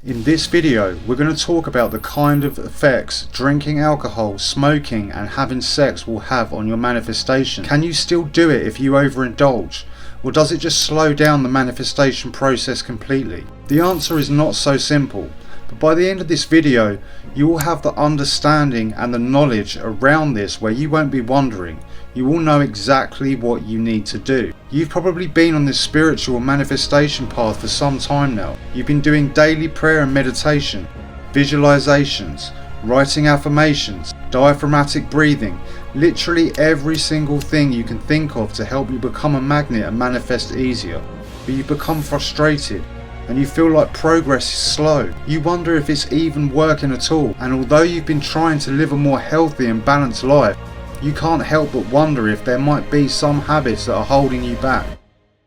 In this video, we're going to talk about the kind of effects drinking alcohol, smoking and having sex will have on your manifestation. Can you still do it if you overindulge? Or does it just slow down the manifestation process completely? The answer is not so simple, but by the end of this video, you will have the understanding and the knowledge around this where you won't be wondering. You will know exactly what you need to do. You've probably been on this spiritual manifestation path for some time now. You've been doing daily prayer and meditation, visualizations, writing affirmations, diaphragmatic breathing, literally every single thing you can think of to help you become a magnet and manifest easier. But you become frustrated and you feel like progress is slow. You wonder if it's even working at all, and although you've been trying to live a more healthy and balanced life, you can't help but wonder if there might be some habits that are holding you back.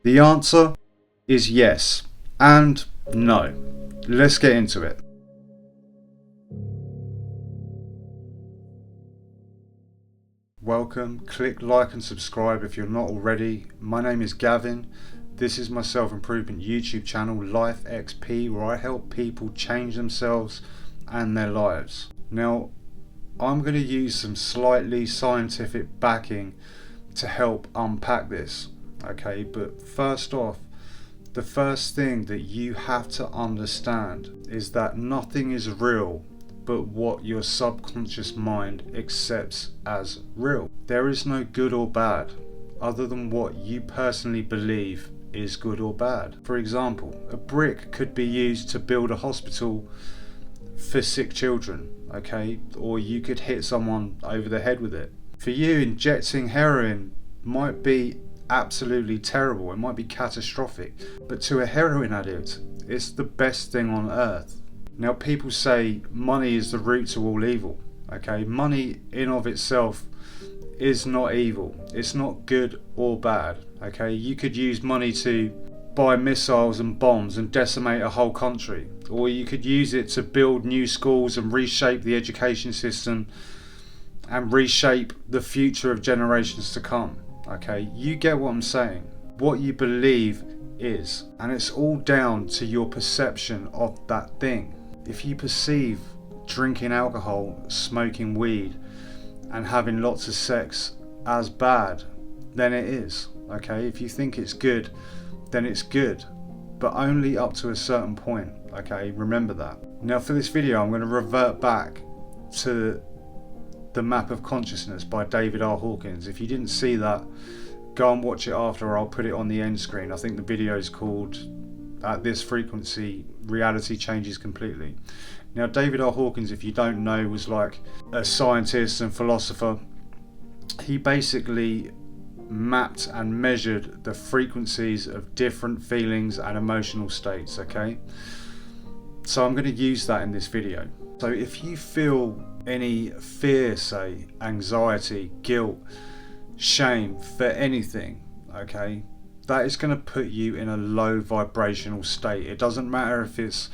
The answer is yes and no. Let's get into it. Welcome, click like and subscribe if you're not already. My name is Gavin. This is my self-improvement YouTube channel, L.F.G, where I help people change themselves and their lives. Now, I'm going to use some slightly scientific backing to help unpack this, okay? But first off, the first thing that you have to understand is that nothing is real but what your subconscious mind accepts as real. There is no good or bad other than what you personally believe is good or bad. For example, a brick could be used to build a hospital for sick children, okay? Or you could hit someone over the head with it. For you, injecting heroin might be absolutely terrible, it might be catastrophic, but to a heroin addict, it's the best thing on earth. Now, people say money is the root to all evil, okay? Money in of itself is not evil, it's not good or bad, okay? You could use money to buy missiles and bombs and decimate a whole country, or you could use it to build new schools and reshape the education system and reshape the future of generations to come, okay? You get what I'm saying. What you believe is, and it's all down to your perception of that thing. If you perceive drinking alcohol, smoking weed and having lots of sex as bad, then it is, okay? If you think it's good, then it's good, but only up to a certain point, okay? Remember that. Now, for this video, I'm going to revert back to The Map of Consciousness by David R. Hawkins. If you didn't see that, go and watch it after, or I'll put it on the end screen. I think the video is called At This Frequency, Reality Changes Completely. Now, David R. Hawkins, if you don't know, was like a scientist and philosopher. He basically mapped and measured the frequencies of different feelings and emotional states, okay? So I'm going to use that in this video. So if you feel any fear, say anxiety, guilt, shame for anything, okay, that is going to put you in a low vibrational state. It doesn't matter if it's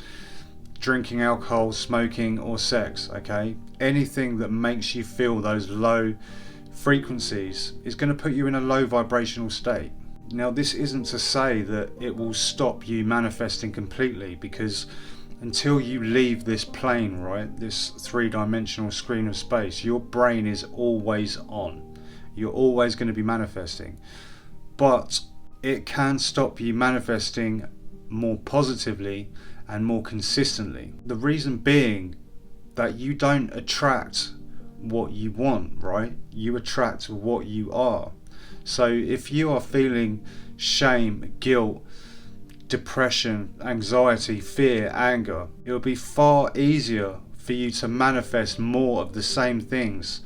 drinking alcohol, smoking or sex, okay? Anything that makes you feel those low frequencies is going to put you in a low vibrational state. Now, this isn't to say that it will stop you manifesting completely, because until you leave this plane, right, this three-dimensional screen of space, your brain is always on. You're always going to be manifesting, but it can stop you manifesting more positively and more consistently. The reason being that you don't attract what you want, right? You attract what you are. So if you are feeling shame, guilt, depression, anxiety, fear, anger, it'll be far easier for you to manifest more of the same things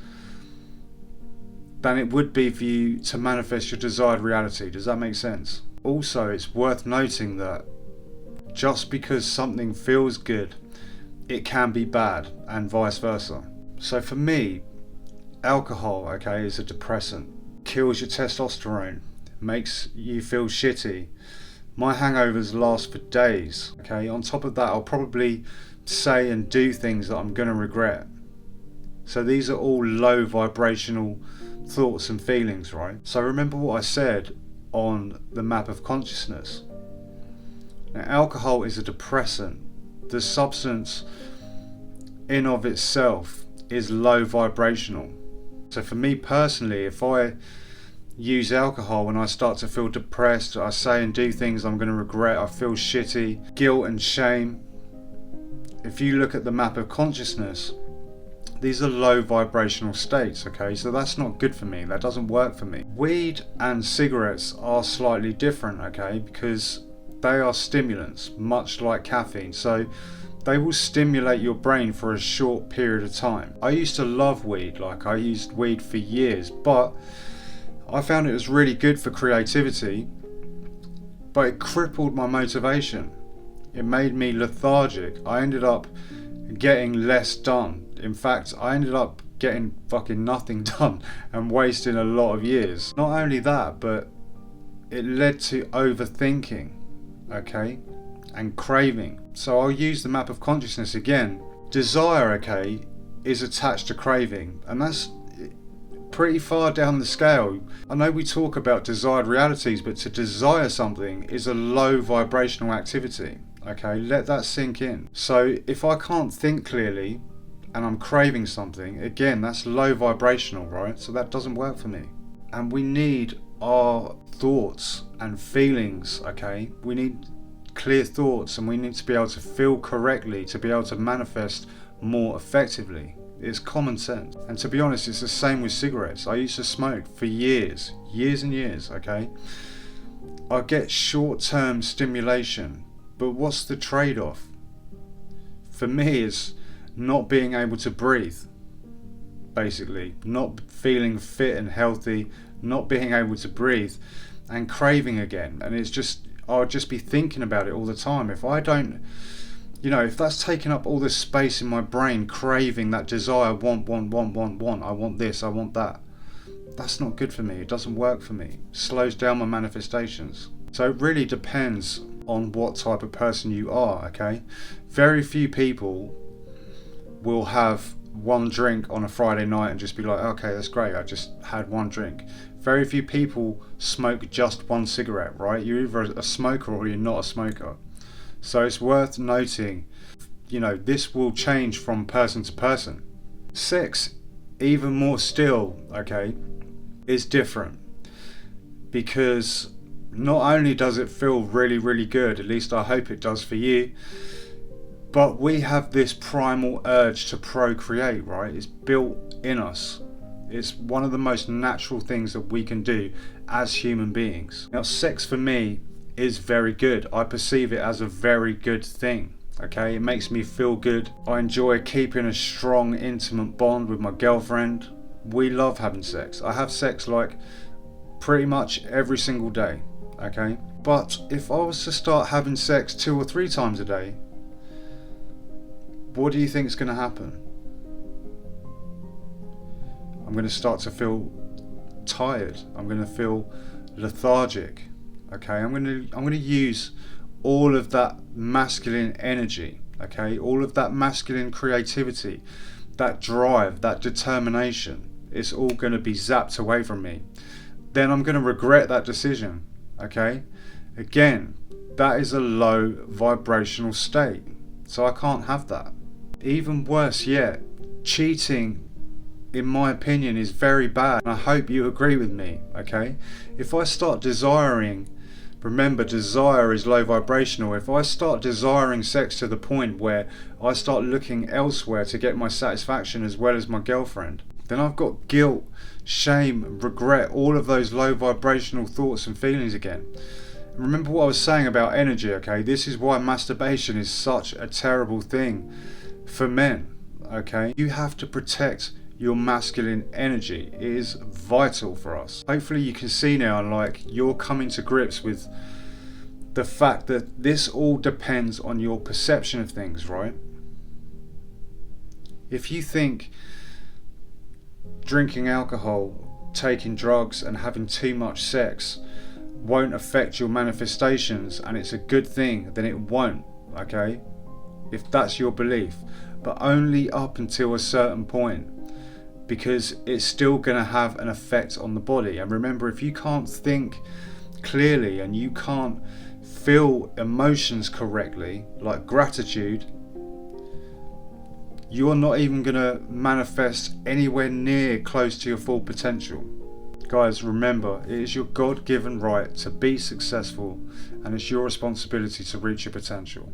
than it would be for you to manifest your desired reality. Does that make sense? Also, it's worth noting that just because something feels good, it can be bad, and vice versa. So for me, alcohol, okay, is a depressant. Kills your testosterone, makes you feel shitty. My hangovers last for days, okay? On top of that, I'll probably say and do things that I'm going to regret. So these are all low vibrational thoughts and feelings, right? So remember what I said on the Map of Consciousness. Now, alcohol is a depressant, the substance in of itself is low vibrational. So for me personally, if I use alcohol and I start to feel depressed, I say and do things I'm going to regret, I feel shitty, guilt and shame. If you look at the map of consciousness, these are low vibrational states, okay? So that's not good for me, that doesn't work for me. Weed and cigarettes are slightly different, okay? Because they are stimulants, much like caffeine. So they will stimulate your brain for a short period of time. I used to love weed, like I used weed for years, but I found it was really good for creativity, but it crippled my motivation. It made me lethargic. I ended up getting less done. In fact, I ended up getting fucking nothing done and wasting a lot of years. Not only that, but it led to overthinking, okay, and craving. So I'll use the map of consciousness again. Desire, okay, is attached to craving, and that's pretty far down the scale. I know we talk about desired realities, but to desire something is a low vibrational activity, okay? Let that sink in. So if I can't think clearly and I'm craving something, again, that's low vibrational, right? So that doesn't work for me. And we need our thoughts and feelings, okay? We need clear thoughts, and we need to be able to feel correctly to be able to manifest more effectively. It's common sense. And to be honest, it's the same with cigarettes. I used to smoke for years and years, okay? I get short-term stimulation, but what's the trade-off? For me, it's not being able to breathe, basically. Not feeling fit and healthy, not being able to breathe, and craving again. And it's just, I'll just be thinking about it all the time. If I don't, you know, if that's taking up all this space in my brain, craving that desire, want, I want this, I want that, that's not good for me. It doesn't work for me. It slows down my manifestations. So it really depends on what type of person you are, okay? Very few people will have one drink on a Friday night and just be like, okay, that's great, I just had one drink. Very few people smoke just one cigarette, right? You're either a smoker or you're not a smoker. So it's worth noting, you know, this will change from person to person. Sex, even more still, okay, is different, because not only does it feel really, really good, at least I hope it does for you, but we have this primal urge to procreate, right? It's built in us. It's one of the most natural things that we can do as human beings. Now, sex for me is very good. I perceive it as a very good thing, okay? It makes me feel good. I enjoy keeping a strong, intimate bond with my girlfriend. We love having sex. I have sex like pretty much every single day, okay? But if I was to start having sex 2 or 3 times a day, what do you think is going to happen? I'm going to start to feel tired. I'm going to feel lethargic. Okay, I'm going to use all of that masculine energy. Okay, all of that masculine creativity, that drive, that determination. It's all going to be zapped away from me. Then I'm going to regret that decision. Okay, again, that is a low vibrational state. So I can't have that. Even worse yet, cheating, in my opinion, is very bad. And I hope you agree with me, okay? If I start desiring, remember, desire is low vibrational. If I start desiring sex to the point where I start looking elsewhere to get my satisfaction as well as my girlfriend, then I've got guilt, shame, regret, all of those low vibrational thoughts and feelings again. Remember what I was saying about energy, okay? This is why masturbation is such a terrible thing for men, okay? You have to protect your masculine energy. It is vital for us. Hopefully you can see now, like, you're coming to grips with the fact that this all depends on your perception of things, right? If you think drinking alcohol, taking drugs and having too much sex won't affect your manifestations and it's a good thing, then it won't, okay? If that's your belief, but only up until a certain point, because it's still going to have an effect on the body. And remember, if you can't think clearly and you can't feel emotions correctly, like gratitude, you're not even going to manifest anywhere near close to your full potential. Guys, remember, it is your God-given right to be successful, and it's your responsibility to reach your potential.